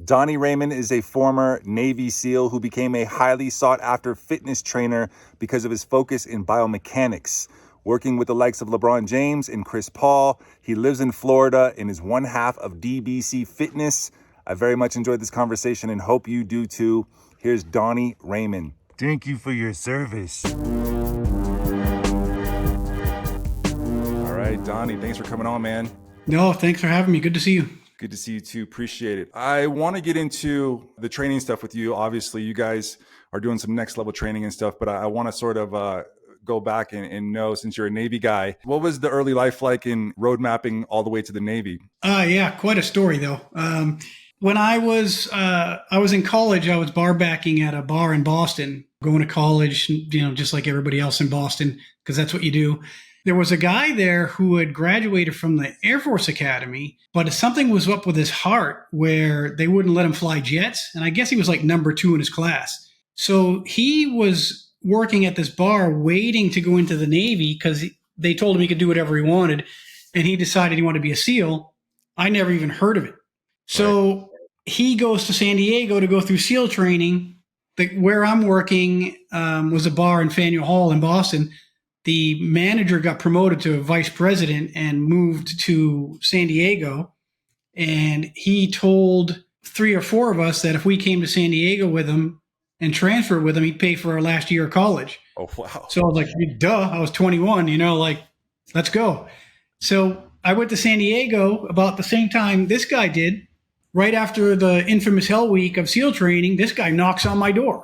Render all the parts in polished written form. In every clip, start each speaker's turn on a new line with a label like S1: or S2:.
S1: Donnie Raimon is a former Navy SEAL who became a highly sought-after fitness trainer because of his focus in biomechanics. Working with the likes of Lebron James and Chris Paul, he lives in Florida and is one half of DBC Fitness. I very much enjoyed this conversation and hope you do too. Here's Donnie Raimon. Thank you for your service. All right, Donnie, thanks for coming on, man.
S2: No, thanks for having me. Good to see you.
S1: Good to see you too. Appreciate it. I want to get into the training stuff with you. Obviously, you guys are doing some next level training and stuff, but I want to sort of go back and know, since you're a Navy guy, what was the early life like in road mapping all the way to the Navy?
S2: Yeah, quite a story though. When I was in college, I was bar backing at a bar in Boston, going to college, just like everybody else in Boston, because that's what you do. There was a guy there who had graduated from the Air Force Academy, but something was up with his heart where they wouldn't let him fly jets. And I guess he was like number 2 in his class. So he was working at this bar waiting to go into the Navy because they told him he could do whatever he wanted. And he decided he wanted to be a SEAL. I never even heard of it. So he goes to San Diego to go through SEAL training. Where I'm working was a bar in Faneuil Hall in Boston. The manager got promoted to vice president and moved to San Diego. And he told 3 or 4 of us that if we came to San Diego with him and transferred with him, he'd pay for our last year of college.
S1: Oh, wow.
S2: So I was like, duh, I was 21, let's go. So I went to San Diego about the same time this guy did. Right after the infamous Hell Week of SEAL training, this guy knocks on my door.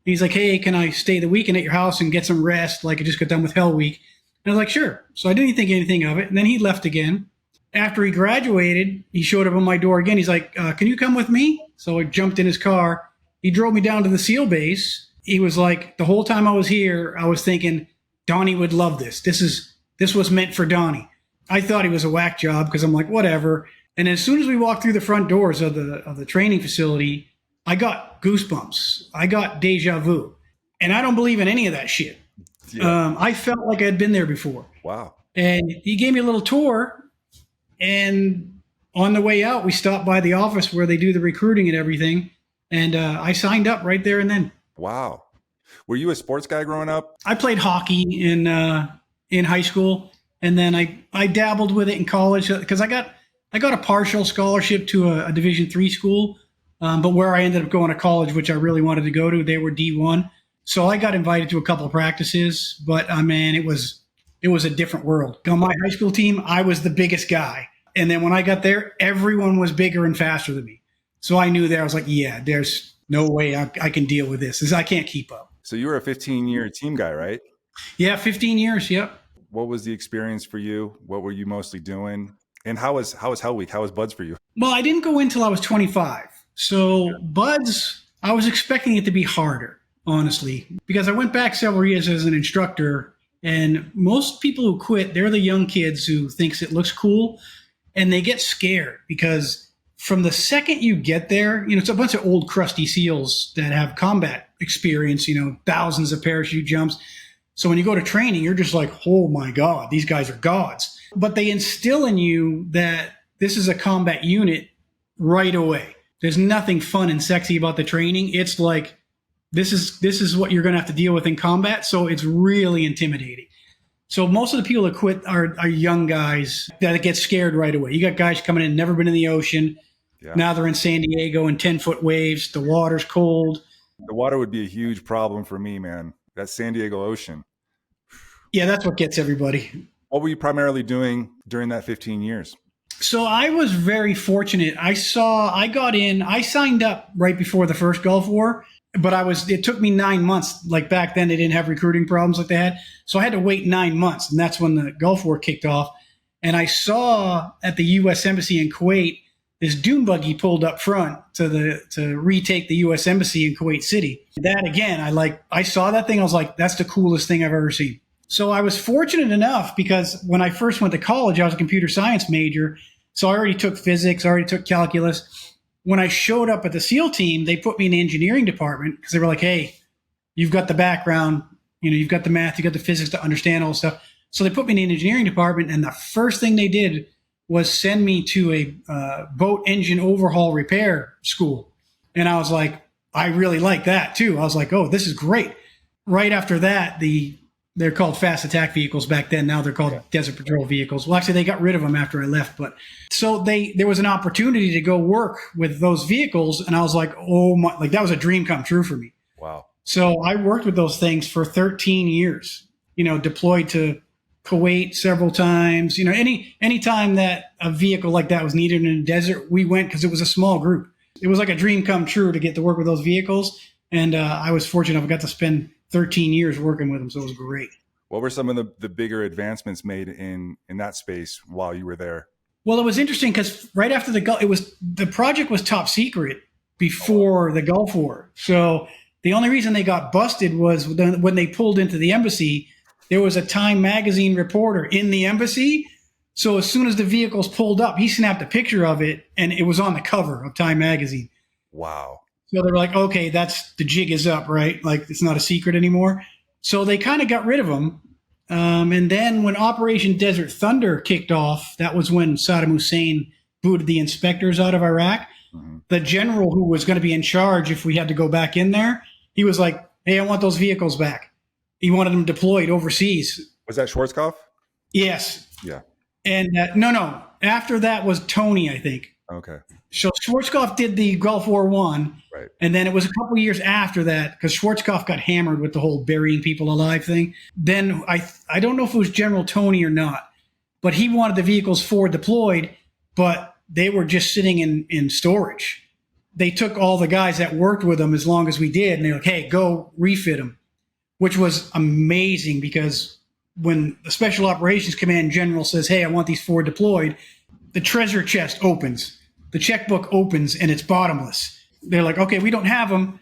S2: He's like, hey, can I stay the weekend at your house and get some rest? Like I just got done with Hell Week. And I was like, sure. So I didn't think anything of it. And then he left again. After he graduated, he showed up on my door again. He's like, can you come with me? So I jumped in his car. He drove me down to the SEAL base. He was like, the whole time I was here, I was thinking, Donnie would love this. This was meant for Donnie. I thought he was a whack job because I'm like, whatever. And as soon as we walked through the front doors of the training facility, I got goosebumps. I got deja vu. And I don't believe in any of that shit. Yeah. I felt like I'd been there before.
S1: Wow.
S2: And he gave me a little tour. And on the way out, we stopped by the office where they do the recruiting and everything. And I signed up right there and then.
S1: Wow. Were you a sports guy growing up?
S2: I played hockey in high school. And then I dabbled with it in college because I got a partial scholarship to a Division III school. But where I ended up going to college, which I really wanted to go to, they were D1. So I got invited to a couple of practices, but man, it was a different world. On my high school team, I was the biggest guy. And then when I got there, everyone was bigger and faster than me. So I knew there, I was like, yeah, there's no way I can deal with this. I can't keep up.
S1: So you were a 15-year team guy, right?
S2: Yeah, 15 years. Yep.
S1: What was the experience for you? What were you mostly doing? And how was Hell Week? How was Buds for you?
S2: Well, I didn't go in until I was 25. So Buds, I was expecting it to be harder, honestly, because I went back several years as an instructor, and most people who quit, they're the young kids who thinks it looks cool, and they get scared because from the second you get there, it's a bunch of old crusty SEALs that have combat experience, thousands of parachute jumps. So when you go to training, you're just like, oh my God, these guys are gods. But they instill in you that this is a combat unit right away. There's nothing fun and sexy about the training. It's like, this is what you're going to have to deal with in combat. So it's really intimidating. So most of the people that quit are young guys that get scared right away. You got guys coming in, never been in the ocean. Yeah. Now they're in San Diego in 10-foot waves. The water's cold.
S1: The water would be a huge problem for me, man. That San Diego ocean.
S2: Yeah, that's what gets everybody.
S1: What were you primarily doing during that 15 years?
S2: So I was very fortunate. I signed up right before the first Gulf War, but it took me 9 months. Like back then they didn't have recruiting problems like they had. So I had to wait 9 months, and that's when the Gulf War kicked off. And I saw at the U.S. Embassy in Kuwait, this dune buggy pulled up front to retake the U.S. Embassy in Kuwait City. That again, I saw that thing. I was like, that's the coolest thing I've ever seen. So I was fortunate enough because when I first went to college, I was a computer science major. So I already took physics, I already took calculus. When I showed up at the SEAL team, they put me in the engineering department because they were like, hey, you've got the background, you've got the math, you've got the physics to understand all this stuff. So they put me in the engineering department, and the first thing they did was send me to a boat engine overhaul repair school. And I was like, I really like that too. I was like, oh, this is great. Right after that, they're called fast attack vehicles back then. Now they're called desert patrol vehicles. Well, actually, they got rid of them after I left. But so there was an opportunity to go work with those vehicles. And I was like, oh my, like that was a dream come true for me.
S1: Wow.
S2: So I worked with those things for 13 years, deployed to Kuwait several times. Any time that a vehicle like that was needed in the desert, we went because it was a small group. It was like a dream come true to get to work with those vehicles. And I was fortunate. I got to spend 13 years working with them. So it was great.
S1: What were some of the bigger advancements made in that space while you were there?
S2: Well, it was interesting because right after the project was top secret before the Gulf War. So the only reason they got busted was when they pulled into the embassy, there was a Time magazine reporter in the embassy. So as soon as the vehicles pulled up, he snapped a picture of it and it was on the cover of Time magazine.
S1: Wow.
S2: So they were like, okay, the jig is up, right? Like it's not a secret anymore. So they kind of got rid of them. And then when Operation Desert Thunder kicked off, that was when Saddam Hussein booted the inspectors out of Iraq. Mm-hmm. The general who was going to be in charge if we had to go back in there, he was like, hey, I want those vehicles back. He wanted them deployed overseas.
S1: Was that Schwarzkopf?
S2: Yes.
S1: Yeah.
S2: And no. After that was Tony, I think.
S1: Okay.
S2: So Schwarzkopf did the Gulf War I.
S1: Right.
S2: And then it was a couple of years after that, because Schwarzkopf got hammered with the whole burying people alive thing. Then I don't know if it was General Tony or not, but he wanted the vehicles forward deployed, but they were just sitting in storage. They took all the guys that worked with them as long as we did, and they're like, hey, go refit them, which was amazing because when the Special Operations Command General says, hey, I want these forward deployed, the treasure chest opens, the checkbook opens, and it's bottomless. They're like, okay, we don't have them.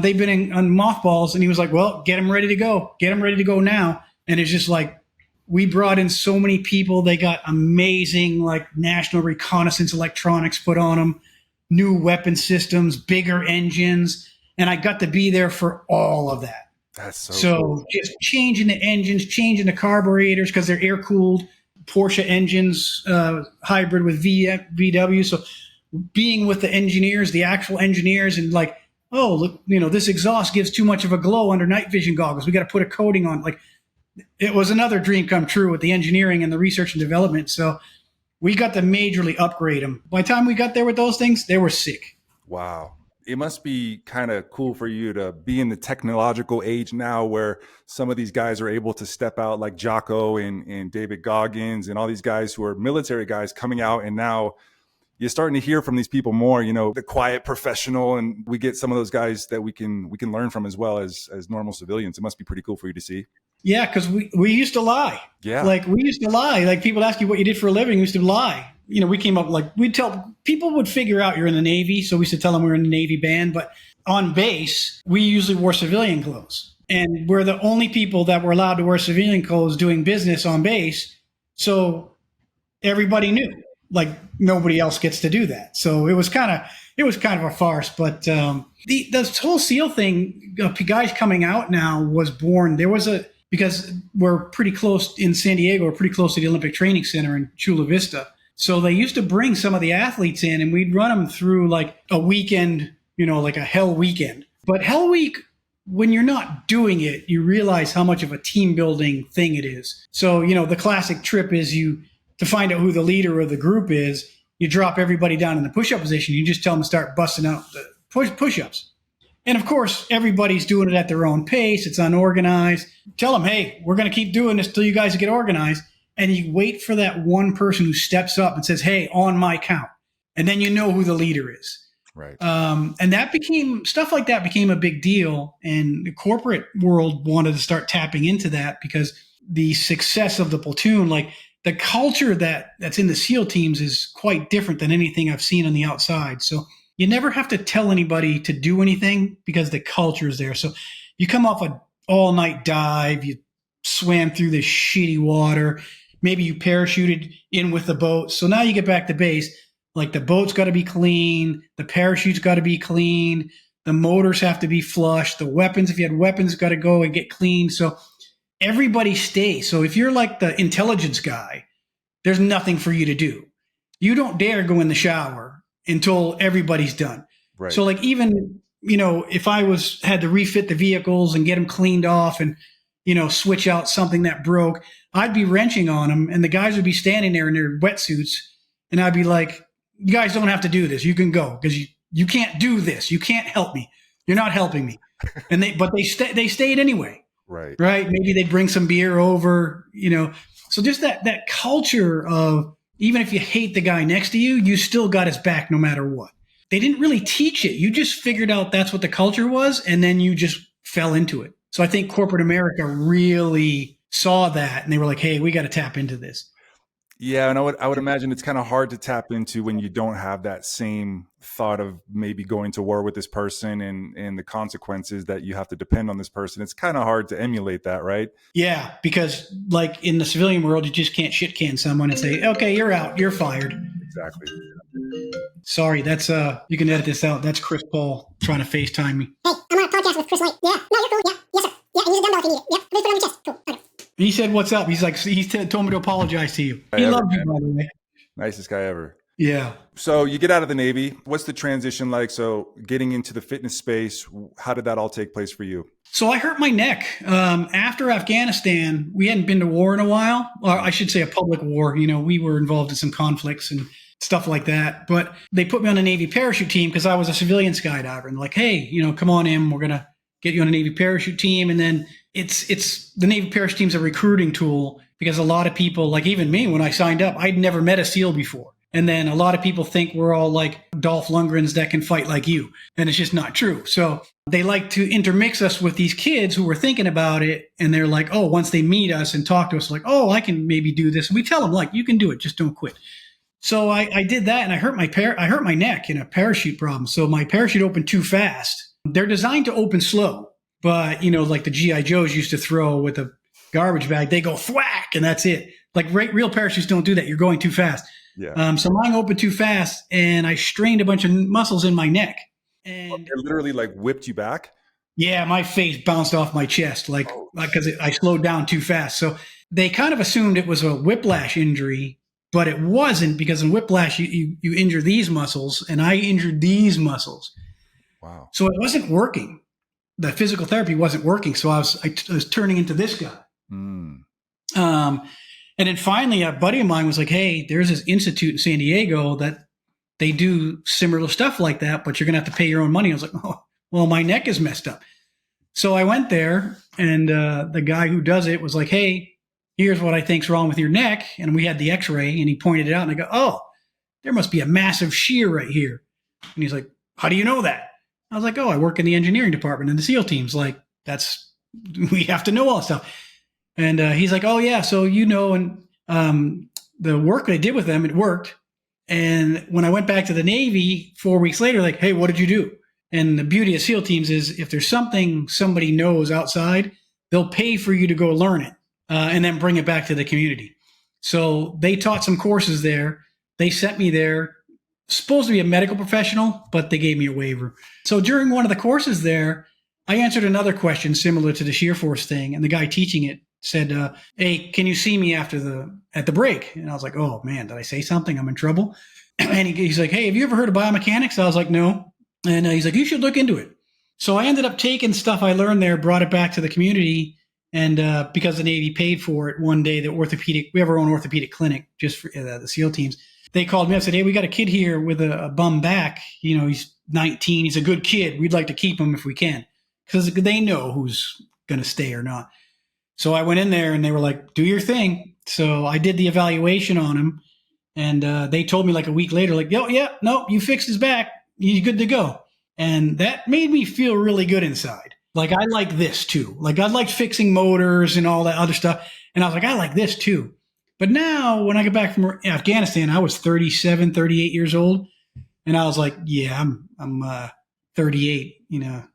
S2: They've been on mothballs. And he was like, well, get them ready to go. Get them ready to go now. And it's just like, we brought in so many people. They got amazing, like national reconnaissance electronics put on them, new weapon systems, bigger engines. And I got to be there for all of that.
S1: That's so cool.
S2: Just changing the engines, changing the carburetors because they're air cooled Porsche engines, hybrid with VW. So being with the engineers, the actual engineers, and like, oh, look, this exhaust gives too much of a glow under night vision goggles. We got to put a coating on. Like, it was another dream come true with the engineering and the research and development. So we got to majorly upgrade them. By the time we got there with those things, they were sick.
S1: Wow. It must be kind of cool for you to be in the technological age now where some of these guys are able to step out, like Jocko and David Goggins and all these guys who are military guys coming out, and now you're starting to hear from these people more, the quiet professional, and we get some of those guys that we can learn from as well as normal civilians. It must be pretty cool for you to see.
S2: Yeah, because we used to lie.
S1: Yeah.
S2: Like, we used to lie. Like, people ask you what you did for a living. We used to lie. We came up, like, we'd tell people would figure out you're in the Navy. So we used to tell them we were in the Navy band. But on base, we usually wore civilian clothes. And we're the only people that were allowed to wear civilian clothes doing business on base. So everybody knew, like, nobody else gets to do that. So it was kind of a farce. But the whole SEAL thing, guys coming out now was born. There was because we're pretty close in San Diego, we're pretty close to the Olympic Training Center in Chula Vista. So they used to bring some of the athletes in and we'd run them through like a weekend, like a Hell Weekend. But Hell Week, when you're not doing it, you realize how much of a team building thing it is. So, the classic trip is to find out who the leader of the group is, you drop everybody down in the push-up position. You just tell them to start busting out the push-ups. And of course, everybody's doing it at their own pace. It's unorganized. Tell them, hey, we're going to keep doing this till you guys get organized. And you wait for that one person who steps up and says, hey, on my count. And then you know who the leader is.
S1: Right.
S2: And stuff like that became a big deal. And the corporate world wanted to start tapping into that because the success of the platoon, like the culture that's in the SEAL teams is quite different than anything I've seen on the outside. So you never have to tell anybody to do anything because the culture is there. So you come off an all-night dive, you swam through this shitty water, maybe you parachuted in with the boat. So now you get back to base, like the boat's got to be clean, the parachute's got to be clean, the motors have to be flushed, the weapons, if you had weapons, got to go and get clean. So everybody stays. So if you're like the intelligence guy, there's nothing for you to do. You don't dare go in the shower until everybody's done.
S1: Right.
S2: So like even, if I had to refit the vehicles and get them cleaned off and, switch out something that broke, I'd be wrenching on them and the guys would be standing there in their wetsuits and I'd be like, you guys don't have to do this. You can go because you can't do this. You can't help me. You're not helping me. And they stayed anyway.
S1: Right.
S2: Right. Maybe they'd bring some beer over, so just that culture of even if you hate the guy next to you, you still got his back no matter what. They didn't really teach it. You just figured out that's what the culture was. And then you just fell into it. So I think corporate America really saw that and they were like, hey, we got to tap into this.
S1: Yeah, and I would imagine it's kind of hard to tap into when you don't have that same thought of maybe going to war with this person and the consequences that you have to depend on this person. It's kind of hard to emulate that, right?
S2: Yeah, because like in the civilian world, you just can't shit can someone and say, okay, you're out, you're fired.
S1: Exactly.
S2: Sorry, that's you can edit this out. That's Chris Paul trying to FaceTime me.
S3: Hey, I'm on a podcast with Chris White. Yeah, no, you're cool. Yeah, yes, sir. Yeah, and use a dumbbell if you need it. Yep, please put it on your chest. Cool. Okay.
S2: He said, what's up? He's like, told me to apologize to you. He loves you, by the way.
S1: Nicest guy ever.
S2: Yeah.
S1: So you get out of the Navy. What's the transition like? So getting into the fitness space, how did that all take place for you?
S2: So I hurt my neck. After Afghanistan, we hadn't been to war in a while, or I should say a public war. We were involved in some conflicts and stuff like that. But they put me on a Navy parachute team because I was a civilian skydiver. And like, hey, come on in. We're going to get you on a Navy parachute team. And then it's the Navy parachute team's a recruiting tool because a lot of people, like even me, when I signed up, I'd never met a SEAL before. And then a lot of people think we're all like Dolph Lundgrens that can fight like you. And it's just not true. So they like to intermix us with these kids who were thinking about it. And they're like, oh, once they meet us and talk to us, like, oh, I can maybe do this. And we tell them, like, you can do it. Just don't quit. So I did that and I hurt my neck in a parachute problem. So my parachute opened too fast. They're designed to open slow. But, like the G.I. Joes used to throw with a garbage bag, they go thwack and that's it. Like real parachutes don't do that. You're going too fast.
S1: Yeah.
S2: So mine opened too fast and I strained a bunch of muscles in my neck. And
S1: it literally like whipped you back?
S2: Yeah, my face bounced off my chest because I slowed down too fast. So they kind of assumed it was a whiplash injury, but it wasn't because in whiplash, you injure these muscles and I injured these muscles.
S1: Wow.
S2: So it wasn't working. The physical therapy wasn't working. So I was turning into this guy.
S1: Mm.
S2: And then finally, a buddy of mine was like, hey, there's this institute in San Diego that they do similar stuff like that, but you're going to have to pay your own money. I was like, oh, well, my neck is messed up. So I went there and the guy who does it was like, hey, here's what I think's wrong with your neck. And we had the x-ray and he pointed it out and I go, oh, there must be a massive shear right here. And he's like, how do you know that? I was like, oh, I work in the engineering department in the SEAL teams. Like we have to know all that stuff. And he's like, oh yeah. So, and the work they did with them, it worked. And when I went back to the Navy 4 weeks later, like, hey, what did you do? And the beauty of SEAL teams is if there's something somebody knows outside, they'll pay for you to go learn it and then bring it back to the community. So they taught some courses there. They sent me there, supposed to be a medical professional, but they gave me a waiver. So during one of the courses there, I answered another question similar to the shear force thing. And the guy teaching it said, hey, can you see me at the break? And I was like, oh man, did I say something? I'm in trouble. And he's like, hey, have you ever heard of biomechanics? I was like, no. And he's like, you should look into it. So I ended up taking stuff I learned there, brought it back to the community. And because the Navy paid for it one day, we have our own orthopedic clinic just for the SEAL teams. They called me up and said, hey, we got a kid here with a bum back. He's 19. He's a good kid. We'd like to keep him if we can. Because they know who's going to stay or not. So I went in there and they were like, do your thing. So I did the evaluation on him. And they told me like a week later, like, no, you fixed his back. He's good to go. And that made me feel really good inside. Like, I like this too. Like, I liked fixing motors and all that other stuff. And I was like, I like this too. But now when I get back from Afghanistan, I was 37, 38 years old. And I was like, yeah, I'm 38,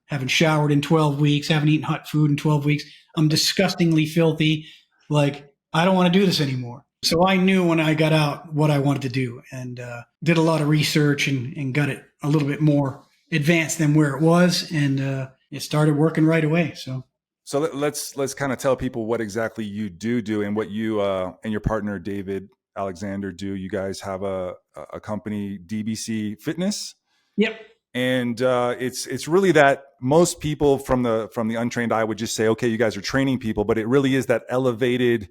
S2: haven't showered in 12 weeks, haven't eaten hot food in 12 weeks. I'm disgustingly filthy. Like, I don't want to do this anymore. So I knew when I got out what I wanted to do and did a lot of research and got it a little bit more advanced than where it was. And it started working right away. So
S1: let's kind of tell people what exactly you do and what you and your partner, David, Alexander do. You guys have a company, DBC Fitness.
S2: Yep.
S1: And it's really that most people from the untrained eye would just say, okay, you guys are training people, but it really is that elevated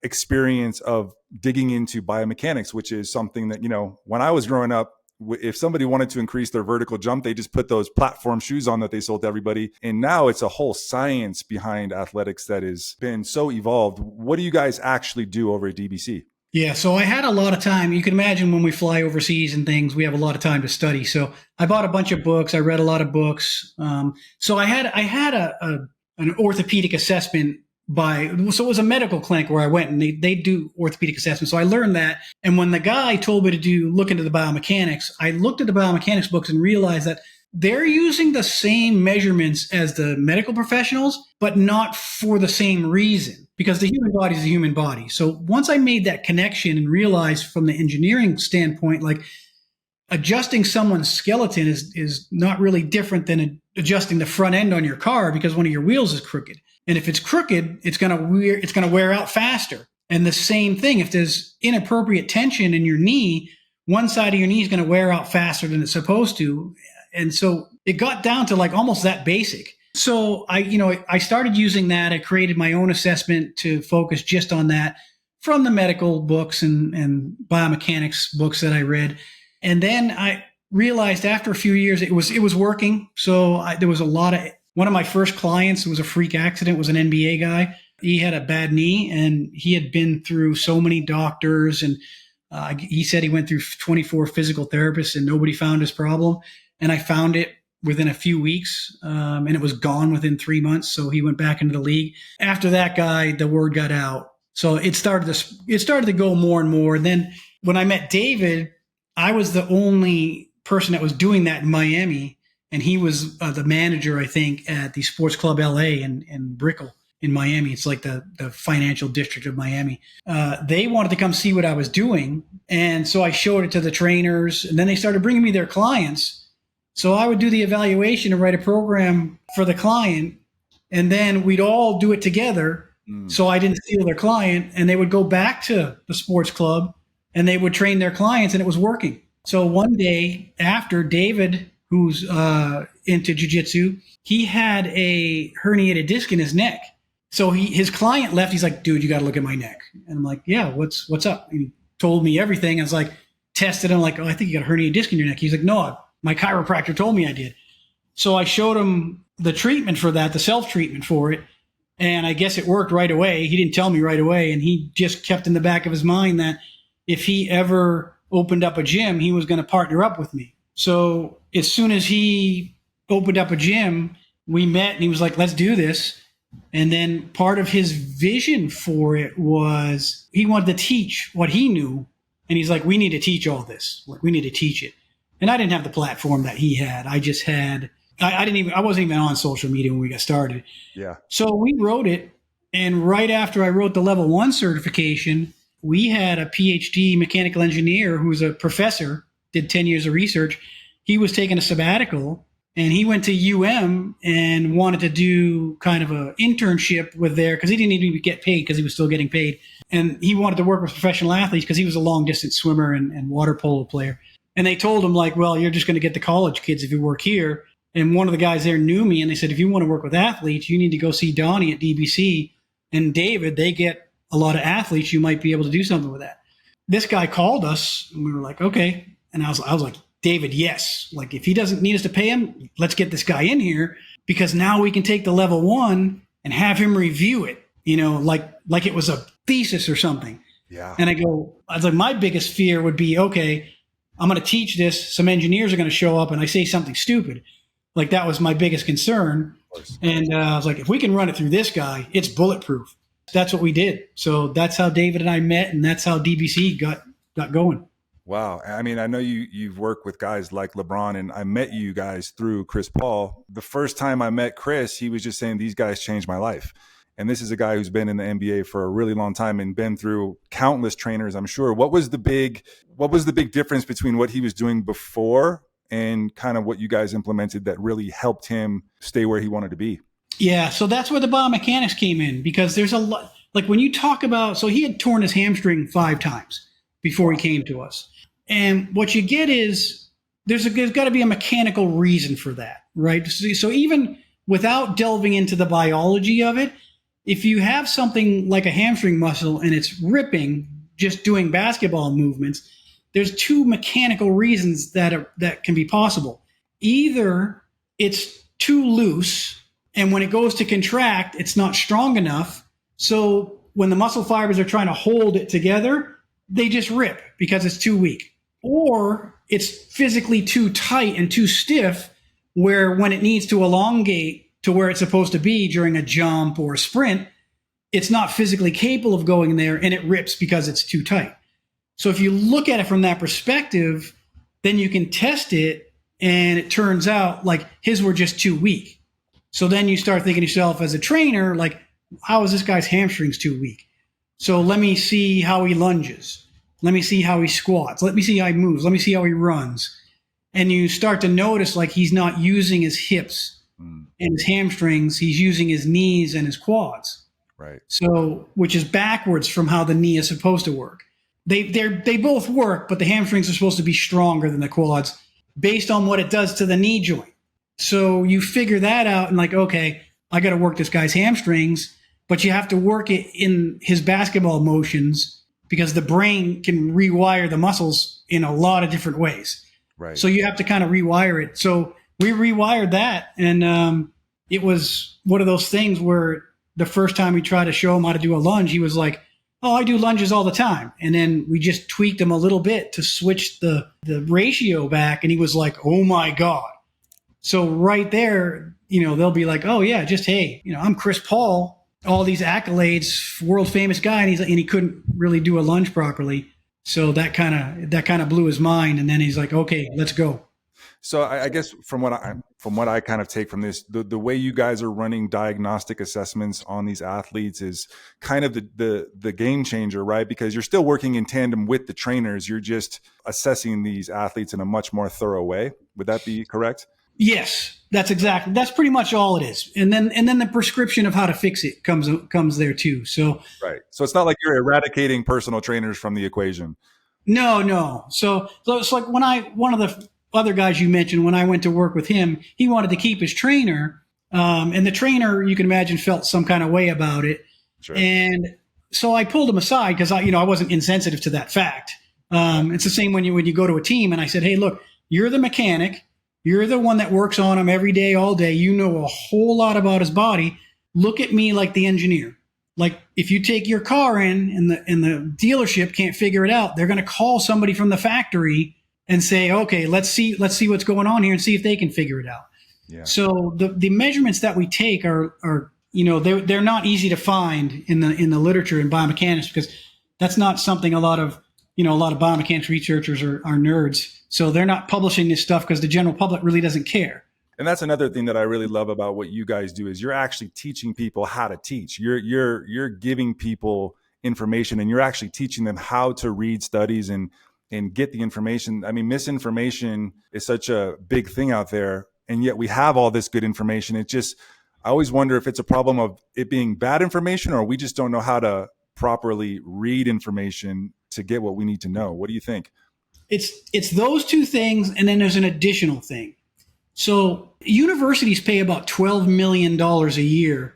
S1: experience of digging into biomechanics, which is something that, when I was growing up, if somebody wanted to increase their vertical jump, they just put those platform shoes on that they sold to everybody. And now it's a whole science behind athletics that has been so evolved. What do you guys actually do over at DBC?
S2: Yeah, so I had a lot of time. You can imagine when we fly overseas and things, we have a lot of time to study. So I bought a bunch of books. I read a lot of books. So I had an orthopedic assessment so it was a medical clinic where I went, and they do orthopedic assessment. So I learned that. And when the guy told me to look into the biomechanics, I looked at the biomechanics books and realized that they're using the same measurements as the medical professionals, but not for the same reason, because the human body is a human body. So once I made that connection and realized from the engineering standpoint, like adjusting someone's skeleton is not really different than adjusting the front end on your car because one of your wheels is crooked. And if it's crooked, it's going to wear out faster. And the same thing, if there's inappropriate tension in your knee, one side of your knee is going to wear out faster than it's supposed to. And so it got down to like almost that basic. So I started using that. I created my own assessment to focus just on that from the medical books and biomechanics books that I read. And then I realized after a few years it was working. So there was one of my first clients was a freak accident, was an NBA guy. He had a bad knee and he had been through so many doctors, and he said he went through 24 physical therapists and nobody found his problem. And I found it within a few weeks, and it was gone within 3 months. So he went back into the league. After that guy, the word got out. So it started to go more and more. And then when I met David, I was the only person that was doing that in Miami. And he was the manager, I think, at the Sports Club LA in Brickell in Miami. It's like the financial district of Miami. They wanted to come see what I was doing. And so I showed it to the trainers. And then they started bringing me their clients. So I would do the evaluation and write a program for the client. And then we'd all do it together. So I didn't steal their client. And they would go back to the sports club and they would train their clients, and it was working. So one day after, David, who's into jiu-jitsu, he had a herniated disc in his neck. So his client left. He's like, dude, you got to look at my neck. And I'm like, yeah, what's up? And he told me everything. I was like, tested him, like, oh, I think you got a herniated disc in your neck. He's like, no, my chiropractor told me I did. So I showed him the treatment for that, the self-treatment for it. And I guess it worked right away. He didn't tell me right away. And he just kept in the back of his mind that if he ever opened up a gym, he was going to partner up with me. So as soon as he opened up a gym, we met and he was like, let's do this. And then part of his vision for it was he wanted to teach what he knew. And he's like, we need to teach all this. Like, we need to teach it. And I didn't have the platform that he had. I just had, I wasn't even on social media when we got started.
S1: Yeah.
S2: So we wrote it. And right after I wrote the level 1 certification, we had a PhD mechanical engineer who was a professor, did 10 years of research. He was taking a sabbatical and he went to UM and wanted to do kind of an internship with there because he didn't even get paid because he was still getting paid. And he wanted to work with professional athletes because he was a long distance swimmer and water polo player. And they told him like, well, you're just going to get the college kids if you work here. And one of the guys there knew me and they said, if you want to work with athletes, you need to go see Donnie at DBC and David. They get a lot of athletes. You might be able to do something with that. This guy called us and we were like, okay. And I was like, David, yes. Like if he doesn't need us to pay him, let's get this guy in here because now we can take the level 1 and have him review it, like it was a thesis or something.
S1: Yeah.
S2: And I was like, my biggest fear would be, okay, I'm going to teach this. Some engineers are going to show up and I say something stupid. Like that was my biggest concern. And I was like, if we can run it through this guy, it's bulletproof. That's what we did. So that's how David and I met, and that's how DBC got going.
S1: Wow. I mean, I know you've worked with guys like Lebron, and I met you guys through Chris Paul. The first time I met Chris, he was just saying, these guys changed my life. And this is a guy who's been in the NBA for a really long time and been through countless trainers, I'm sure. What was the big difference between what he was doing before and kind of what you guys implemented that really helped him stay where he wanted to be?
S2: Yeah, so that's where the biomechanics came in because there's a lot, like when you talk about, so he had torn his hamstring 5 times. before he came to us. And what you get is there's got to be a mechanical reason for that, right? So even without delving into the biology of it, if you have something like a hamstring muscle and it's ripping, just doing basketball movements, there's two mechanical reasons that can be possible. Either it's too loose, and when it goes to contract, it's not strong enough. So when the muscle fibers are trying to hold it together, they just rip because it's too weak. Or it's physically too tight and too stiff, where when it needs to elongate to where it's supposed to be during a jump or a sprint, it's not physically capable of going there, and it rips because it's too tight. So if you look at it from that perspective, then you can test it, and it turns out like his were just too weak. So then you start thinking to yourself as a trainer, like, how is this guy's hamstrings too weak? So let me see how he lunges. Let me see how he squats. Let me see how he moves. Let me see how he runs. And you start to notice like he's not using his hips and his hamstrings. He's using his knees and his quads.
S1: Right.
S2: So, which is backwards from how the knee is supposed to work. They both work, but the hamstrings are supposed to be stronger than the quads based on what it does to the knee joint. So you figure that out and like, okay, I got to work this guy's hamstrings, but you have to work it in his basketball motions because the brain can rewire the muscles in a lot of different ways.
S1: Right.
S2: So you have to kind of rewire it. So we rewired that, and it was one of those things where the first time we tried to show him how to do a lunge, he was like, oh, I do lunges all the time. And then we just tweaked him a little bit to switch the ratio back, and he was like, oh my God. So right there, they'll be like, oh yeah, just, hey, I'm Chris Paul, all these accolades, world famous guy, and he couldn't really do a lunge properly. So that kind of blew his mind, and then he's like, okay, let's go.
S1: So I guess from what I kind of take from this, the way you guys are running diagnostic assessments on these athletes is kind of the game changer, right? Because you're still working in tandem with the trainers. You're just assessing these athletes in a much more thorough way. Would that be correct?
S2: Yes, that's pretty much all it is. And then the prescription of how to fix it comes there too. So
S1: right. So it's not like you're eradicating personal trainers from the equation.
S2: No. So it's like one of the other guys you mentioned, when I went to work with him, he wanted to keep his trainer. And the trainer, you can imagine, felt some kind of way about it.
S1: Sure.
S2: And so I pulled him aside because I wasn't insensitive to that fact. It's the same when you go to a team, and I said, hey, look, you're the mechanic. You're the one that works on him every day, all day. You know a whole lot about his body. Look at me like the engineer. Like if you take your car in and the dealership can't figure it out, they're going to call somebody from the factory and say, okay, let's see what's going on here and see if they can figure it out.
S1: Yeah.
S2: So the measurements that we take are they're not easy to find in the literature in biomechanics, because that's not something a lot of biomechanics researchers are nerds. So they're not publishing this stuff because the general public really doesn't care.
S1: And that's another thing that I really love about what you guys do is you're actually teaching people how to teach. You're giving people information, and you're actually teaching them how to read studies and get the information. I mean, misinformation is such a big thing out there, and yet we have all this good information. I always wonder if it's a problem of it being bad information, or we just don't know how to properly read information to get what we need to know. What do you think?
S2: It's those two things, and then there's an additional thing. So universities pay about $12 million a year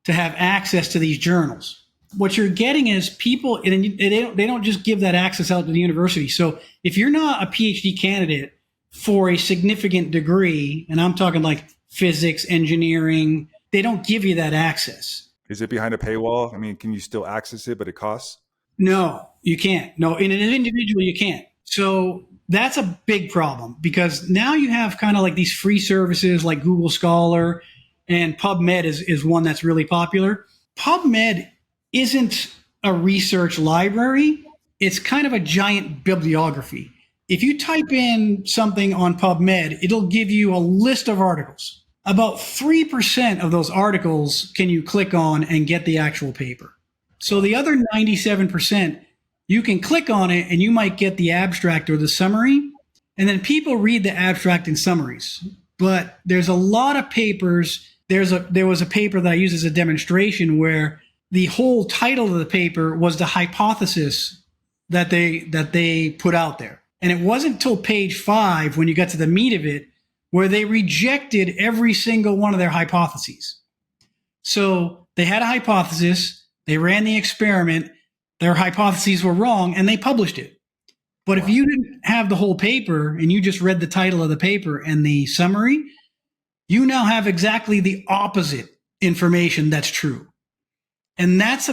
S2: to have access to these journals. What you're getting is people, and they don't just give that access out to the university. So if you're not a PhD candidate for a significant degree, and I'm talking like physics, engineering, they don't give you that access.
S1: Is it behind a paywall? I mean, can you still access it, but it costs?
S2: No, you can't. No, in an individual, you can't. So that's a big problem, because now you have kind of like these free services like Google Scholar, and PubMed is one that's really popular. PubMed isn't a research library. It's kind of a giant bibliography. If you type in something on PubMed, it'll give you a list of articles. About 3% of those articles can you click on and get the actual paper. So the other 97%, you can click on it and you might get the abstract or the summary, and then people read the abstract and summaries. But there's a lot of papers. There was a paper that I used as a demonstration where the whole title of the paper was the hypothesis that they put out there. And it wasn't until page 5, when you got to the meat of it, where they rejected every single one of their hypotheses. So they had a hypothesis, they ran the experiment, their hypotheses were wrong, and they published it. But if you didn't have the whole paper and you just read the title of the paper and the summary, you now have exactly the opposite information that's true. And that's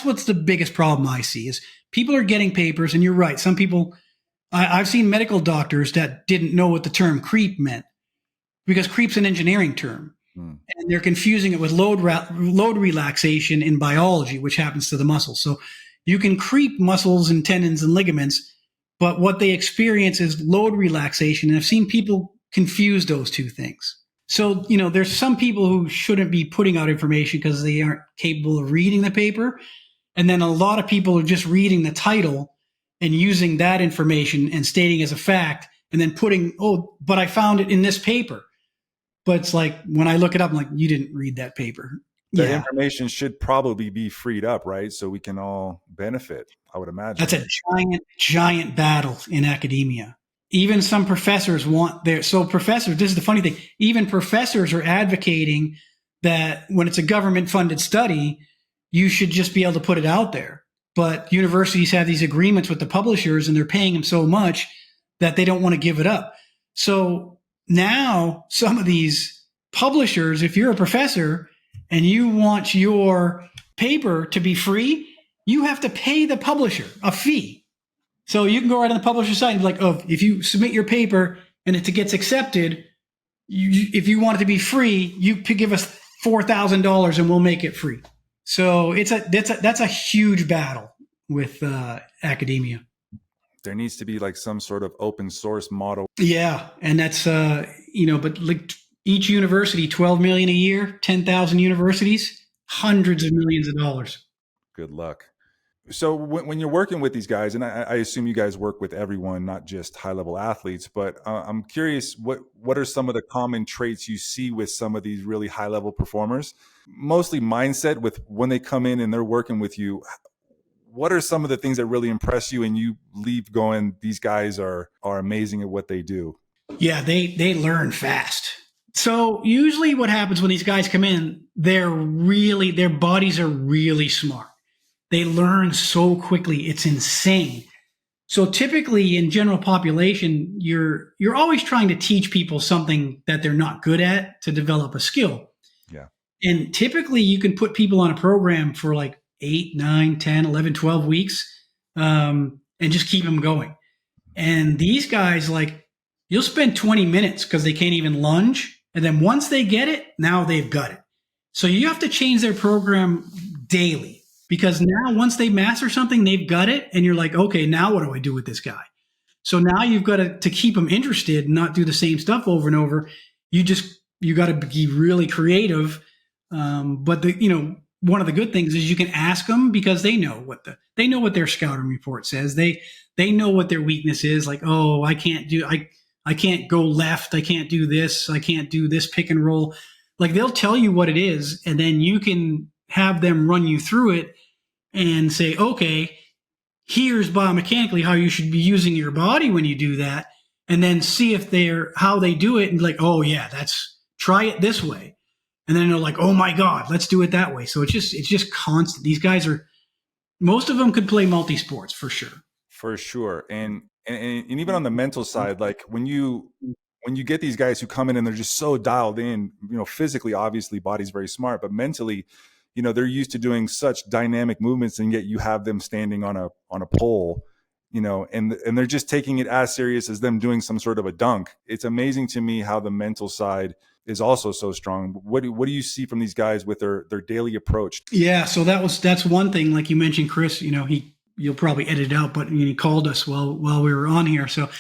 S2: what's the biggest problem I see is people are getting papers, and you're right. Some people, I've seen medical doctors that didn't know what the term creep meant, because creep's an engineering term. And they're confusing it with load relaxation in biology, which happens to the muscles. So you can creep muscles and tendons and ligaments, but what they experience is load relaxation. And I've seen people confuse those two things. So, there's some people who shouldn't be putting out information because they aren't capable of reading the paper. And then a lot of people are just reading the title and using that information and stating as a fact, and then putting, but I found it in this paper. But it's like, when I look it up, I'm like, you didn't read that paper.
S1: That information should probably be freed up, right? So we can all benefit, I would imagine.
S2: That's a giant, giant battle in academia. Even some professors professors, this is the funny thing, even professors are advocating that when it's a government funded study, you should just be able to put it out there. But universities have these agreements with the publishers, and they're paying them so much that they don't want to give it up. So now some of these publishers, if you're a professor and you want your paper to be free, you have to pay the publisher a fee. So you can go right on the publisher site and be like, if you submit your paper and it gets accepted, if you want it to be free, you could give us $4,000 and we'll make it free. So that's a huge battle with academia.
S1: There needs to be like some sort of open source model.
S2: Yeah, and that's but like each university, 12 million a year, 10,000 universities, hundreds of millions of dollars.
S1: Good luck. So when you're working with these guys, and I assume you guys work with everyone, not just high-level athletes, but I'm curious, what are some of the common traits you see with some of these really high-level performers? Mostly mindset with when they come in and they're working with you. What are some of the things that really impress you and you leave going, these guys are amazing at what they do?
S2: Yeah, they learn fast. So usually what happens when these guys come in, their bodies are really smart. They learn so quickly. It's insane. So typically in general population, you're always trying to teach people something that they're not good at to develop a skill.
S1: Yeah.
S2: And typically you can put people on a program for like 8, 9, 10, 11, 12 weeks, and just keep them going. And these guys, like, you'll spend 20 minutes because they can't even lunge. And then once they get it, now they've got it. So you have to change their program daily. Because now once they master something, they've got it. And you're like, okay, now what do I do with this guy? So now you've got to keep them interested and not do the same stuff over and over. You got to be really creative. But one of the good things is you can ask them, because they know what their scouting report says. They know what their weakness is. Like, I can't go left. I can't do this. I can't do this pick and roll. Like, they'll tell you what it is, and then you can have them run you through it and say, okay, here's biomechanically how you should be using your body when you do that. And then see how they do it, and like, oh yeah, try it this way. And then they're like, oh my God, let's do it that way. So it's just constant. These guys most of them could play multi-sports for sure.
S1: For sure. And even on the mental side, like when you get these guys who come in and they're just so dialed in, physically, obviously body's very smart, but mentally, they're used to doing such dynamic movements, and yet you have them standing on a pole, and they're just taking it as serious as them doing some sort of a dunk. It's amazing to me how the mental side is also so strong. What do you see from these guys with their daily approach? Yeah.
S2: So that's one thing, like you mentioned, Chris, you'll probably edit it out, but he called us while we were on here. So,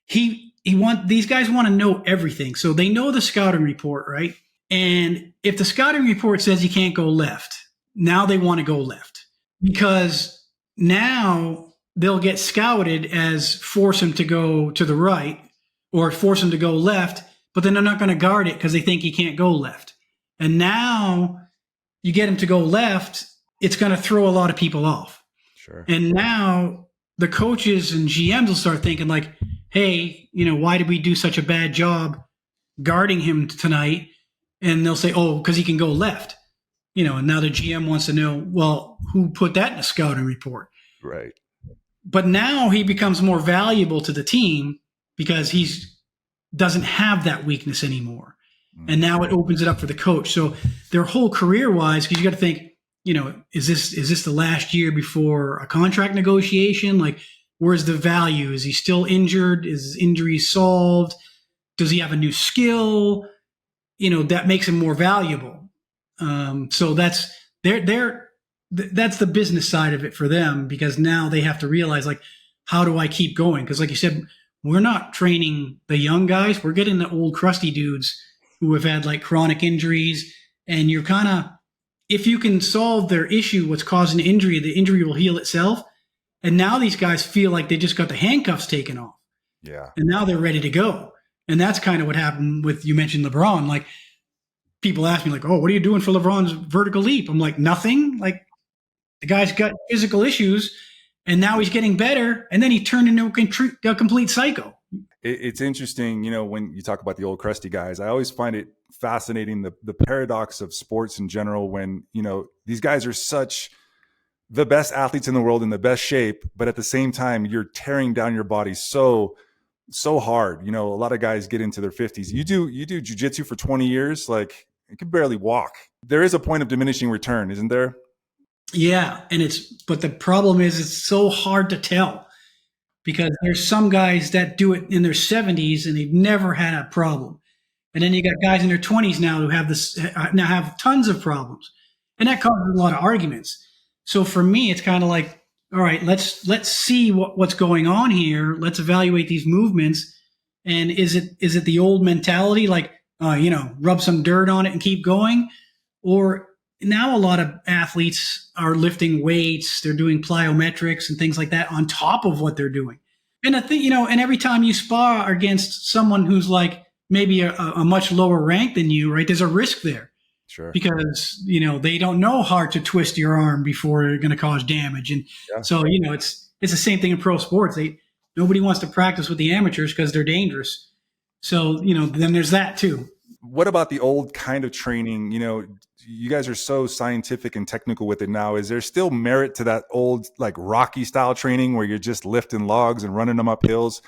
S2: these guys want to know everything. So they know the scouting report, right? And if the scouting report says you can't go left, now they want to go left, because now they'll get scouted as force him to go to the right or force him to go left, but then they're not going to guard it because they think he can't go left. And now you get him to go left, it's going to throw a lot of people off.
S1: Sure.
S2: And now the coaches and GMs will start thinking like, hey, why did we do such a bad job guarding him tonight? And they'll say, oh, because he can go left. And now the GM wants to know, well, who put that in a scouting report?
S1: Right.
S2: But now he becomes more valuable to the team because he's doesn't have that weakness anymore. And now it opens it up for the coach. So their whole career wise, because you got to think, is this the last year before a contract negotiation? Like, where's the value? Is he still injured? Is his injury solved? Does he have a new skill? That makes him more valuable. So that's that's the business side of it for them, because now they have to realize, like, how do I keep going? Because like you said, we're not training the young guys. We're getting the old crusty dudes who have had like chronic injuries. And you're kind of, if you can solve their issue, what's causing the injury will heal itself. And now these guys feel like they just got the handcuffs taken off.
S1: Yeah.
S2: And now they're ready to go. And that's kind of what happened with, you mentioned LeBron. Like, people ask me like, oh, what are you doing for LeBron's vertical leap? I'm like, nothing. Like, the guy's got physical issues and now he's getting better. And then he turned into a complete psycho.
S1: It's interesting, when you talk about the old crusty guys, I always find it fascinating, the paradox of sports in general, when, these guys are such the best athletes in the world in the best shape, but at the same time, you're tearing down your body so hard. A lot of guys get into their 50s. You do jujitsu for 20 years, like, you can barely walk. There is a point of diminishing return, isn't there?
S2: Yeah. But the problem is it's so hard to tell, because there's some guys that do it in their 70s and they've never had a problem. And then you got guys in their 20s now who have tons of problems. And that causes a lot of arguments. So for me, it's kind of like, all right, let's see what's going on here. Let's evaluate these movements. And is it the old mentality, like, rub some dirt on it and keep going? Or now a lot of athletes are lifting weights, they're doing plyometrics and things like that on top of what they're doing. And I think, and every time you spar against someone who's like maybe a much lower rank than you, right, there's a risk there.
S1: Sure.
S2: Because, they don't know how to twist your arm before you're going to cause damage. And so, it's the same thing in pro sports. Nobody wants to practice with the amateurs because they're dangerous. So, then there's that too.
S1: What about the old kind of training? You guys are so scientific and technical with it now. Is there still merit to that old, like, Rocky style training where you're just lifting logs and running them up hills?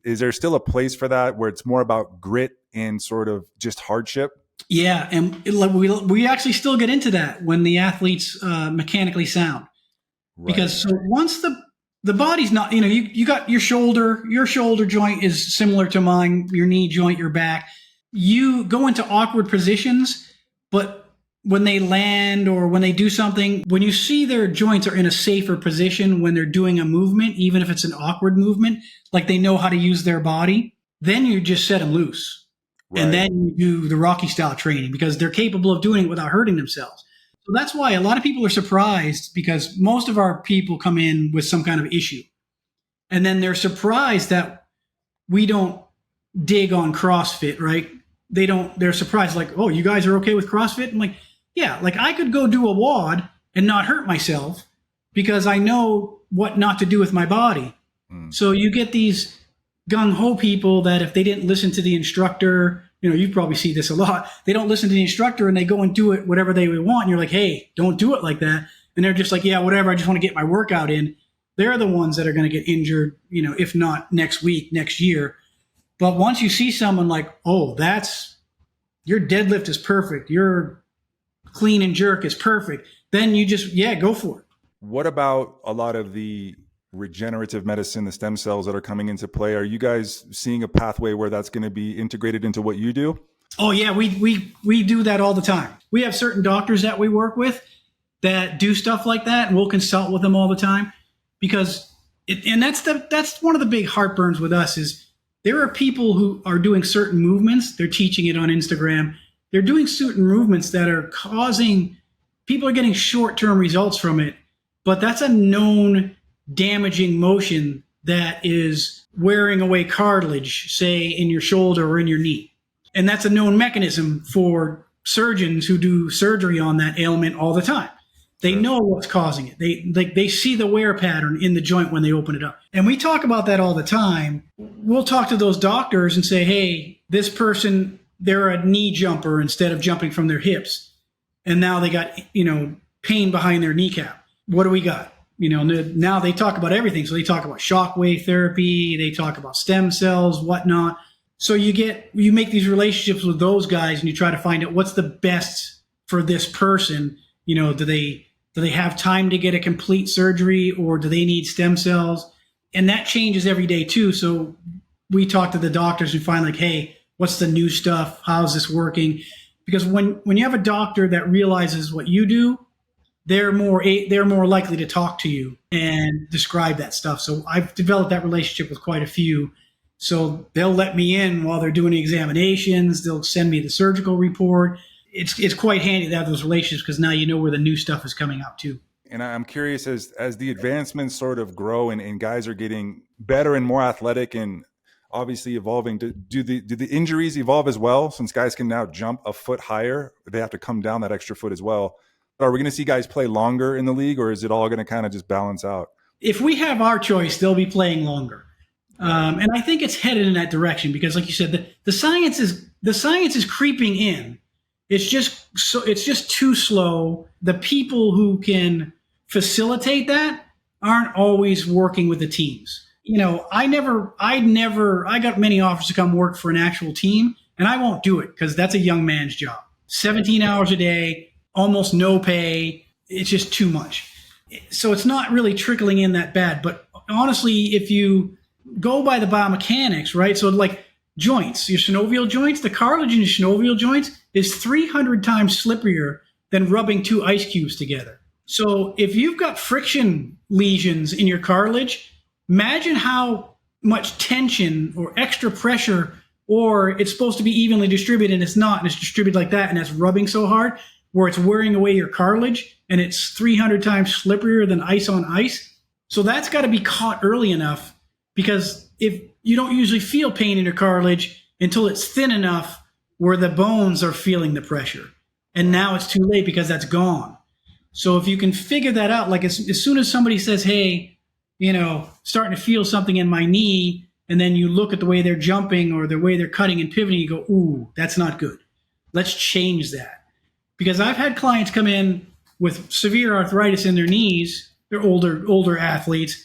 S1: Is there still a place for that where it's more about grit and sort of just hardship?
S2: Yeah. And we actually still get into that when the athlete's mechanically sound. Right. Because so once the body's not, you got your shoulder joint is similar to mine, your knee joint, your back. You go into awkward positions, but when they land or when they do something, when you see their joints are in a safer position when they're doing a movement, even if it's an awkward movement, like they know how to use their body, then you just set them loose. Right. And then you do the Rocky style training because they're capable of doing it without hurting themselves. So that's why a lot of people are surprised, because most of our people come in with some kind of issue. And then they're surprised that we don't dig on CrossFit, right? They're surprised, like, oh, you guys are okay with CrossFit? I'm like, yeah, like I could go do a WOD and not hurt myself because I know what not to do with my body. So you get these gung-ho people that if they didn't listen to the instructor, you probably see this a lot. They don't listen to the instructor and they go and do it whatever they want. And you're like, hey, don't do it like that. And they're just like, yeah, whatever. I just want to get my workout in. They're the ones that are going to get injured, if not next week, next year. But once you see someone like, oh, your deadlift is perfect, your clean and jerk is perfect, then you just, go for it.
S1: What about a lot of the regenerative medicine, the stem cells that are coming into play? Are you guys seeing a pathway where that's going to be integrated into what you do?
S2: Oh yeah, we do that all the time. We have certain doctors that we work with that do stuff like that, and we'll consult with them all the time, because that's one of the big heartburns with us is there are people who are doing certain movements. They're teaching it on Instagram. They're doing certain movements that are causing people are getting short-term results from it, but that's a known damaging motion that is wearing away cartilage, say in your shoulder or in your knee. And that's a known mechanism for surgeons who do surgery on that ailment all the time. They know what's causing it. They see the wear pattern in the joint when they open it up. And we talk about that all the time. We'll talk to those doctors and say, hey, this person, they're a knee jumper instead of jumping from their hips. And now they got, pain behind their kneecap. What do we got? Now they talk about everything. So they talk about shockwave therapy. They talk about stem cells, whatnot. So you make these relationships with those guys and you try to find out what's the best for this person. Do they have time to get a complete surgery, or do they need stem cells? And that changes every day too. So we talk to the doctors and find hey, what's the new stuff? How's this working? Because when you have a doctor that realizes what you do, they're more likely to talk to you and describe that stuff. So I've developed that relationship with quite a few. So they'll let me in while they're doing the examinations. They'll send me the surgical report. It's quite handy to have those relationships because now you know where the new stuff is coming out too.
S1: And I'm curious, as the advancements sort of grow and guys are getting better and more athletic and obviously evolving, do the injuries evolve as well? Since guys can now jump a foot higher, they have to come down that extra foot as well. Are we going to see guys play longer in the league, or is it all going to kind of just balance out?
S2: If we have our choice, they'll be playing longer. And I think it's headed in that direction because, like you said, the science is creeping in. It's just too slow. The people who can facilitate that aren't always working with the teams. I got many offers to come work for an actual team, and I won't do it because that's a young man's job. 17 hours a day, almost no pay. It's just too much. So it's not really trickling in that bad. But honestly, if you go by the biomechanics, right? So joints, your synovial joints, the cartilage in your synovial joints is 300 times slipperier than rubbing two ice cubes together. So if you've got friction lesions in your cartilage, imagine how much tension or extra pressure, or it's supposed to be evenly distributed and it's not, and it's distributed like that, and that's rubbing so hard where it's wearing away your cartilage, and it's 300 times slipperier than ice on ice. So that's got to be caught early enough, because if you don't usually feel pain in your cartilage until it's thin enough where the bones are feeling the pressure. And now it's too late because that's gone. So if you can figure that out, as soon as somebody says, hey, starting to feel something in my knee, and then you look at the way they're jumping or the way they're cutting and pivoting, you go, ooh, that's not good. Let's change that. Because I've had clients come in with severe arthritis in their knees. They're older athletes,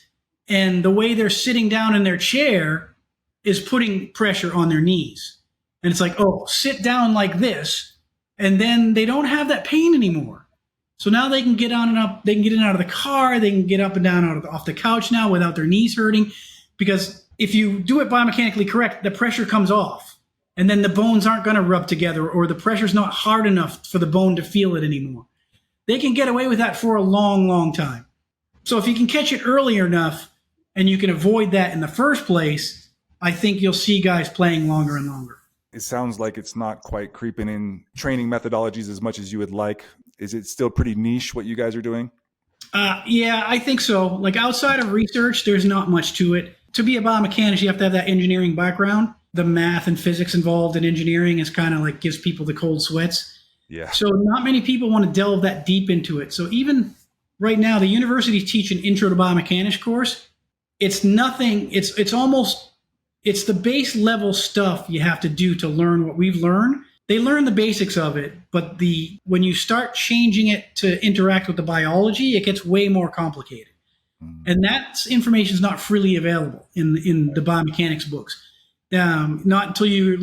S2: and the way they're sitting down in their chair is putting pressure on their knees. And it's sit down like this, and then they don't have that pain anymore. So now they can get on and up. They can get in and out of the car. They can get up and down off the couch now without their knees hurting. Because if you do it biomechanically correct, the pressure comes off. And then the bones aren't going to rub together, or the pressure's not hard enough for the bone to feel it anymore. They can get away with that for a long, long time. So if you can catch it early enough and you can avoid that in the first place, I think you'll see guys playing longer and longer.
S1: It sounds like it's not quite creeping in training methodologies as much as you would like. Is it still pretty niche what you guys are doing?
S2: Yeah, I think so. Outside of research, there's not much to it. To be a biomechanist, you have to have that engineering background. The math and physics involved in engineering is kind of gives people the cold sweats.
S1: Yeah. So
S2: not many people want to delve that deep into it. So even right now, the universities teach an intro to biomechanics course. It's nothing. It's the base level stuff you have to do to learn what we've learned. They learn the basics of it, but when you start changing it to interact with the biology, it gets way more complicated. And that information is not freely available in the biomechanics books. Not until you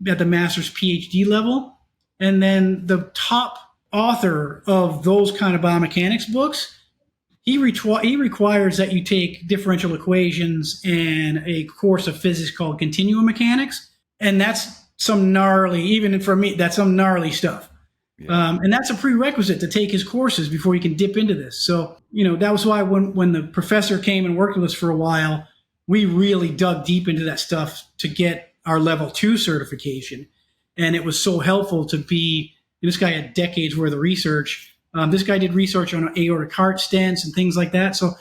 S2: at the master's PhD level. And then the top author of those kind of biomechanics books, he requires that you take differential equations and a course of physics called continuum mechanics. And that's some gnarly, even for me, that's some gnarly stuff. Yeah. And that's a prerequisite to take his courses before you can dip into this. So, that was why when the professor came and worked with us for a while, we really dug deep into that stuff to get our level 2 certification. And it was so helpful to be, this guy had decades worth of research. This guy did research on aortic heart stents and things like that. So,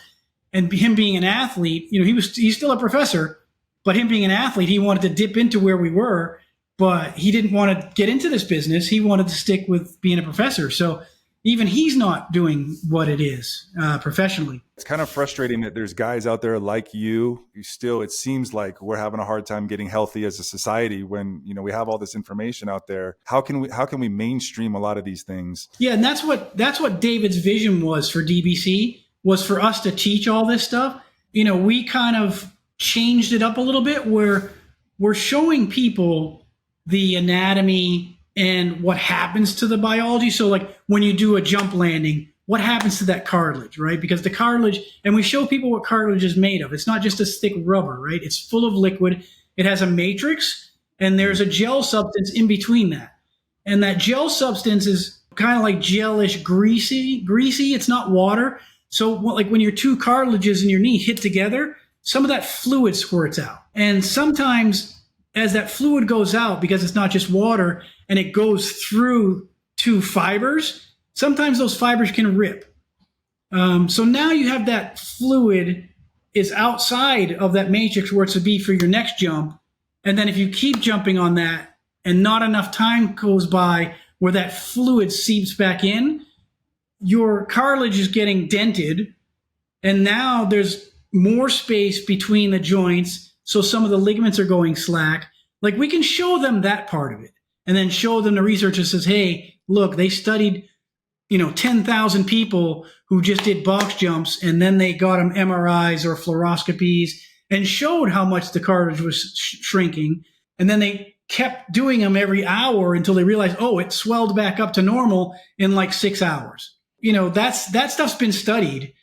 S2: and him being an athlete, he's still a professor, but him being an athlete, he wanted to dip into where we were, but he didn't want to get into this business. He wanted to stick with being a professor. So, even he's not doing what it is professionally.
S1: It's kind of frustrating that there's guys out there like you still, it seems like we're having a hard time getting healthy as a society when, you know, we have all this information out there. How can we mainstream a lot of these things?
S2: Yeah. And that's what David's vision was for DBC, was for us to teach all this stuff. You know, we kind of changed it up a little bit where we're showing people the anatomy and what happens to the biology. So like when you do a jump landing, what happens to that cartilage, right? Because the cartilage, and we show people what cartilage is made of. It's not just a thick rubber, right? It's full of liquid. It has a matrix, and there's a gel substance in between that. And that gel substance is kind of like gelish, greasy. It's not water. So like when your two cartilages in your knee hit together, some of that fluid squirts out. And sometimes as that fluid goes out, because it's not just water and it goes through two fibers, sometimes those fibers can rip. So now you have that fluid is outside of that matrix where it's to be for your next jump. And then if you keep jumping on that and not enough time goes by where that fluid seeps back in, your cartilage is getting dented. And now there's more space between the joints. So some of the ligaments are going slack. Like we can show them that part of it and then show them the research that says, hey, look, they studied 10,000 people who just did box jumps, and then they got them MRIs or fluoroscopies and showed how much the cartilage was shrinking. And then they kept doing them every hour until they realized, oh, it swelled back up to normal in like 6 hours. That stuff's been studied,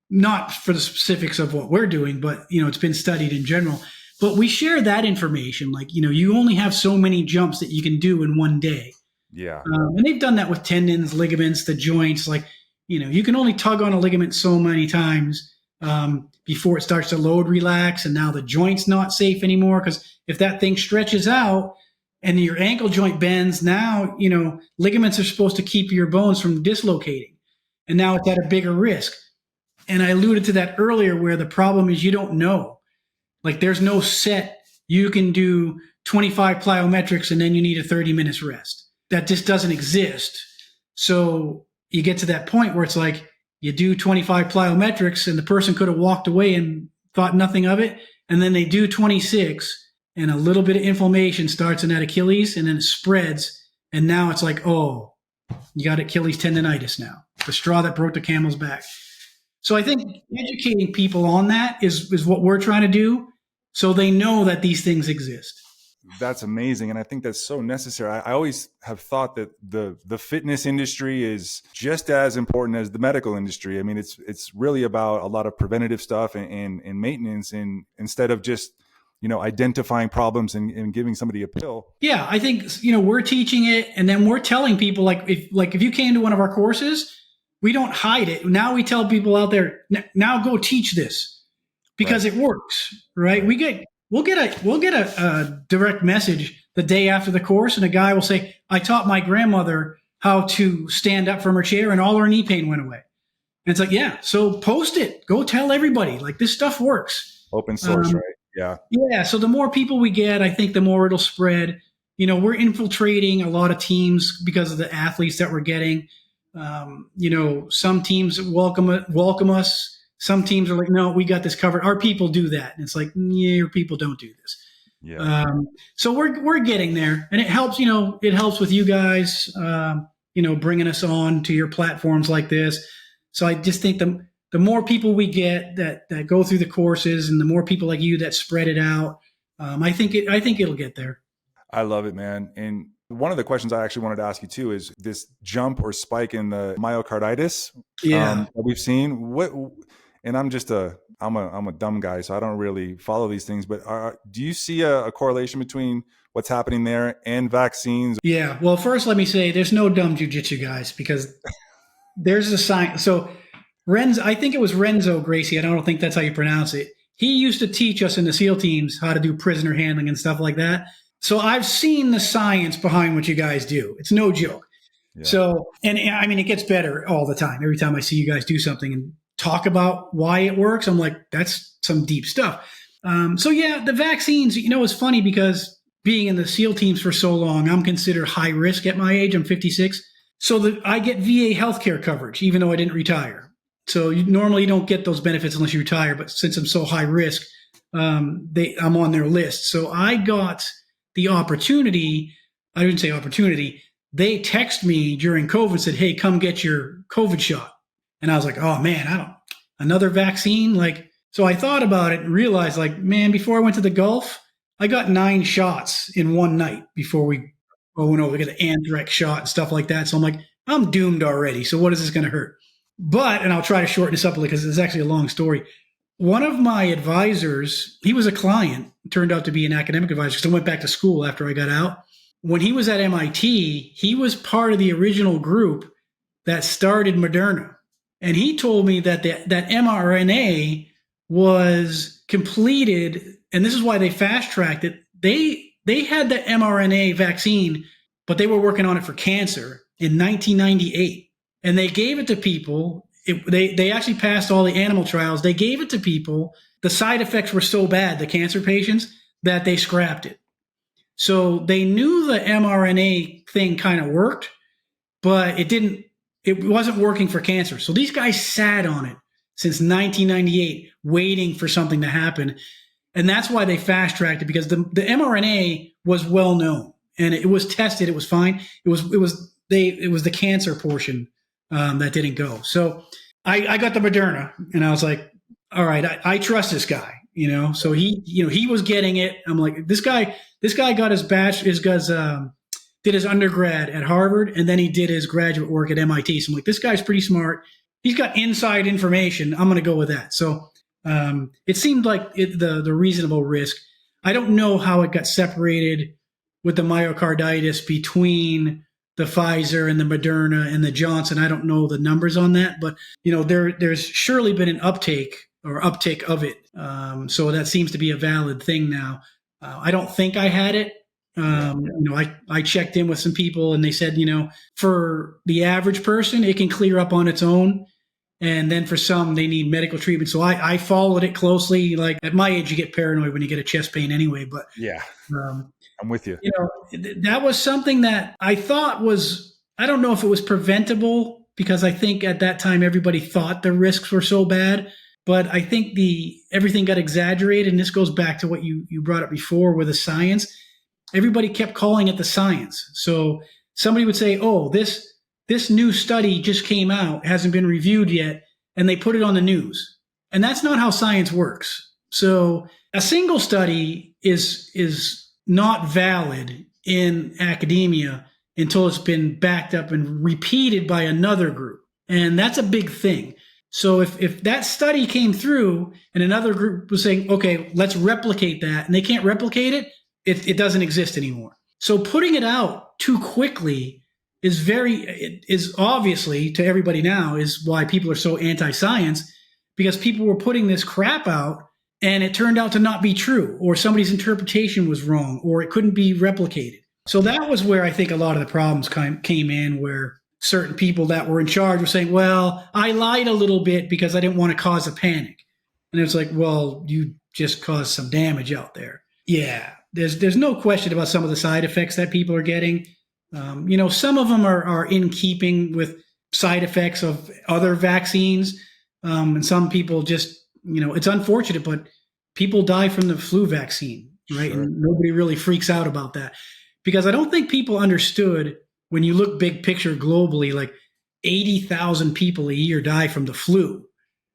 S2: not for the specifics of what we're doing, but, it's been studied in general. But we share that information. Like, you only have so many jumps that you can do in one day.
S1: Yeah.
S2: And they've done that with tendons, ligaments, the joints. Like, you can only tug on a ligament so many times before it starts to load relax. And now the joint's not safe anymore, because if that thing stretches out and your ankle joint bends, now, ligaments are supposed to keep your bones from dislocating. And now it's at a bigger risk. And I alluded to that earlier, where the problem is you don't know. Like there's no set, you can do 25 plyometrics and then you need a 30 minutes rest. That just doesn't exist. So you get to that point where it's like you do 25 plyometrics and the person could have walked away and thought nothing of it. And then they do 26 and a little bit of inflammation starts in that Achilles and then it spreads. And now it's like, oh, you got Achilles tendonitis now, the straw that broke the camel's back. So I think educating people on that is what we're trying to do, so they know that these things exist.
S1: That's amazing. And I think that's so necessary. I always have thought that the fitness industry is just as important as the medical industry. I mean, it's really about a lot of preventative stuff and maintenance, and instead of just, identifying problems and giving somebody a pill.
S2: Yeah, I think, we're teaching it, and then we're telling people, if you came to one of our courses, we don't hide it. Now we tell people out there, now go teach this, because it works, right? We'll get a direct message the day after the course, and a guy will say, I taught my grandmother how to stand up from her chair and all her knee pain went away. And it's like, yeah, so post it. Go tell everybody, like, this stuff works.
S1: Open source, right? Yeah.
S2: Yeah. So the more people we get, I think the more it'll spread. We're infiltrating a lot of teams because of the athletes that we're getting. Some teams welcome us. Some teams are like, no, we got this covered. Our people do that. And it's like, yeah, your people don't do this.
S1: Yeah.
S2: So we're getting there, and it helps, it helps with you guys, bringing us on to your platforms like this. So I just think the more people we get that go through the courses, and the more people like you that spread it out, I think it'll get there. I
S1: love it, man. And one of the questions I actually wanted to ask you too is this jump or spike in the myocarditis that we've seen. And I'm a dumb guy, so I don't really follow these things. But do you see a correlation between what's happening there and vaccines?
S2: Yeah. Well, first, let me say there's no dumb jujitsu guys, because there's a science. So I think it was Renzo Gracie. I don't think that's how you pronounce it. He used to teach us in the SEAL teams how to do prisoner handling and stuff like that. So I've seen the science behind what you guys do. It's no joke. Yeah. So, and I mean, it gets better all the time. Every time I see you guys do something and talk about why it works, I'm like, that's some deep stuff. So yeah, the vaccines, it's funny, because being in the SEAL teams for so long, I'm considered high risk at my age. I'm 56. So I get VA healthcare coverage, even though I didn't retire. So normally you don't get those benefits unless you retire. But since I'm so high risk, I'm on their list. So I got the opportunity. I didn't say opportunity. They text me during COVID and said, "Hey, come get your COVID shot." And I was like, "Oh man, another vaccine." Like, so I thought about it and realized, like, man, before I went to the Gulf, I got 9 shots in one night before we went over to get the anthrax shot and stuff like that. So I'm like, I'm doomed already. So what is this going to hurt? But, and I'll try to shorten this up because it's actually a long story. One of my advisors, he was a client, turned out to be an academic advisor because I went back to school after I got out. When he was at MIT, he was part of the original group that started Moderna. And he told me that that mRNA was completed, and this is why they fast-tracked it. They had the mRNA vaccine, but they were working on it for cancer in 1998. And they gave it to people. They actually passed all the animal trials. They gave it to people. The side effects were so bad, the cancer patients, that they scrapped it. So they knew the mRNA thing kind of worked, but it wasn't working for cancer. So these guys sat on it since 1998, waiting for something to happen. And that's why they fast tracked it, because the mRNA was well known and it was tested. It was fine. It was the cancer portion that didn't go. So I got the Moderna and I was like, all right, I trust this guy, so he was getting it. I'm like, this guy got his did his undergrad at Harvard, and then he did his graduate work at MIT. So I'm like, this guy's pretty smart. He's got inside information. I'm going to go with that. So it seemed like the reasonable risk. I don't know how it got separated with the myocarditis between the Pfizer and the Moderna and the Johnson. I don't know the numbers on that, but there's surely been an uptake of it. So that seems to be a valid thing now. I don't think I had it. I checked in with some people and they said, for the average person, it can clear up on its own. And then for some, they need medical treatment. So I followed it closely. Like at my age, you get paranoid when you get a chest pain anyway. But
S1: yeah, I'm with you.
S2: That was something that I thought was, I don't know if it was preventable, because I think at that time, everybody thought the risks were so bad. But I think everything got exaggerated. And this goes back to what you brought up before with the science. Everybody kept calling it the science. So somebody would say, oh, this new study just came out, hasn't been reviewed yet, and they put it on the news. And that's not how science works. So a single study is not valid in academia until it's been backed up and repeated by another group. And that's a big thing. So if that study came through and another group was saying, okay, let's replicate that, and they can't replicate it, it doesn't exist anymore. So putting it out too quickly is obviously, to everybody now, is why people are so anti-science, because people were putting this crap out and it turned out to not be true, or somebody's interpretation was wrong, or it couldn't be replicated. So that was where I think a lot of the problems came in, where certain people that were in charge were saying, well, I lied a little bit because I didn't want to cause a panic. And it's like, well, you just caused some damage out there. Yeah, there's no question about some of the side effects that people are getting. Some of them are in keeping with side effects of other vaccines. And some people just, it's unfortunate, but people die from the flu vaccine, right? Sure. And nobody really freaks out about that, because I don't think people understood, when you look big picture globally, like 80,000 people a year die from the flu.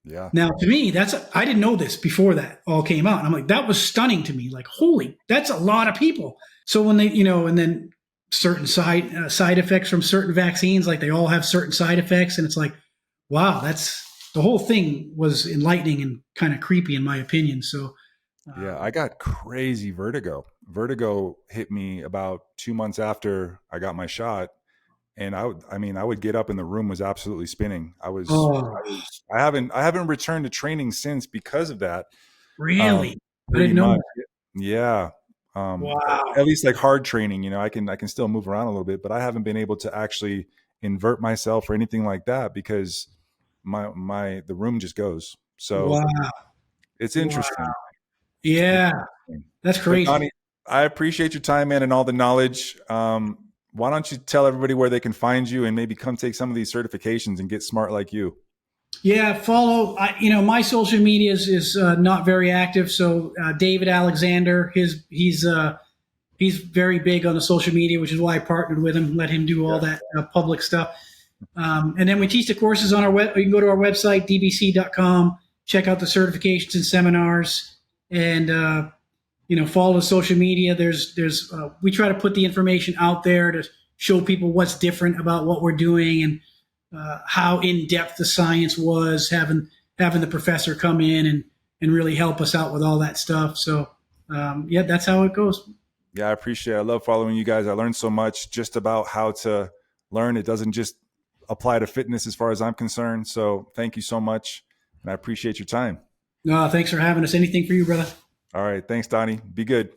S1: Yeah.
S2: Now, to me, I didn't know this before that all came out. And I'm like, that was stunning to me. Like, holy, that's a lot of people. So when they, and then certain side effects from certain vaccines, like they all have certain side effects. And it's like, wow, the whole thing was enlightening and kind of creepy in my opinion. So
S1: yeah, I got crazy vertigo. Vertigo hit me about 2 months after I got my shot. And I would get up and the room was absolutely spinning. I haven't returned to training since because of that.
S2: Really? I didn't know that.
S1: Yeah.
S2: Wow.
S1: At least like hard training, I can still move around a little bit, but I haven't been able to actually invert myself or anything like that, because the room just goes. So
S2: wow.
S1: It's interesting.
S2: Wow. Yeah. That's crazy.
S1: Donnie, I appreciate your time, man, and all the knowledge. why don't you tell everybody where they can find you and maybe come take some of these certifications and get smart like you?
S2: Yeah, follow. My social media is not very active. So David Alexander, he's very big on the social media, which is why I partnered with him. Let him do all that public stuff. And then we teach the courses on our web. You can go to our website, dbc.com, check out the certifications and seminars, and follow the social media. We try to put the information out there to show people what's different about what we're doing and how in depth the science was. Having the professor come in and really help us out with all that stuff. So that's how it goes.
S1: Yeah, I appreciate it. I love following you guys. I learned so much just about how to learn. It doesn't just apply to fitness as far as I'm concerned. So thank you so much. And I appreciate your time.
S2: No, thanks for having us. Anything for you, brother.
S1: All right. Thanks, Donnie. Be good.